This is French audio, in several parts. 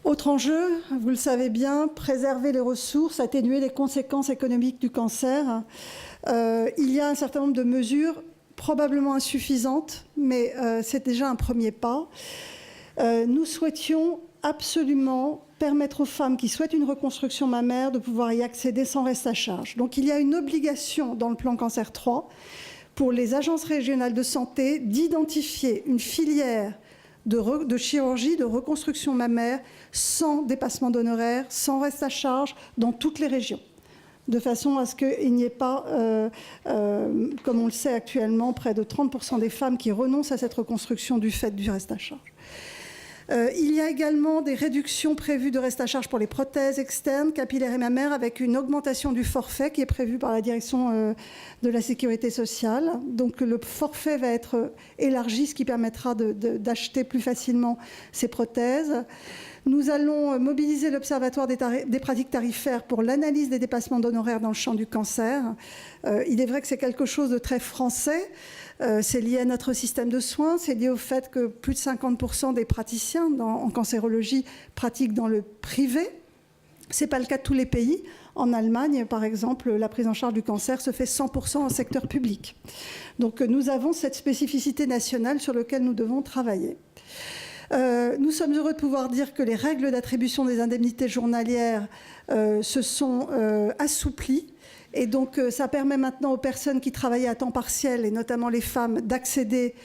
Autre enjeu, vous le savez bien, préserver les ressources, atténuer les conséquences économiques du cancer. Il y a un certain nombre de mesures probablement insuffisantes, mais c'est déjà un premier pas. Nous souhaitions absolument permettre aux femmes qui souhaitent une reconstruction mammaire de pouvoir y accéder sans reste à charge. Donc il y a une obligation dans le plan Cancer 3 pour les agences régionales de santé d'identifier une filière de chirurgie, de reconstruction mammaire, sans dépassement d'honoraires, sans reste à charge, dans toutes les régions, de façon à ce qu'il n'y ait pas, comme on le sait actuellement, près de 30% des femmes qui renoncent à cette reconstruction du fait du reste à charge. Il y a également des réductions prévues de reste à charge pour les prothèses externes, capillaires et mammaires, avec une augmentation du forfait qui est prévue par la direction de la sécurité sociale. Donc le forfait va être élargi, ce qui permettra d'acheter plus facilement ces prothèses. Nous allons mobiliser l'Observatoire des pratiques tarifaires pour l'analyse des dépassements d'honoraires dans le champ du cancer. Il est vrai que c'est quelque chose de très français. C'est lié à notre système de soins, c'est lié au fait que plus de 50% des praticiens en cancérologie pratiquent dans le privé. Ce n'est pas le cas de tous les pays. En Allemagne, par exemple, la prise en charge du cancer se fait 100% en secteur public. Donc nous avons cette spécificité nationale sur laquelle nous devons travailler. Nous sommes heureux de pouvoir dire que les règles d'attribution des indemnités journalières se sont assouplies. Et donc, ça permet maintenant aux personnes qui travaillaient à temps partiel, et notamment les femmes, d'accéder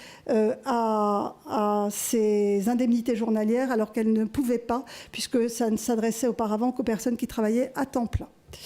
à ces indemnités journalières alors qu'elles ne pouvaient pas, puisque ça ne s'adressait auparavant qu'aux personnes qui travaillaient à temps plein.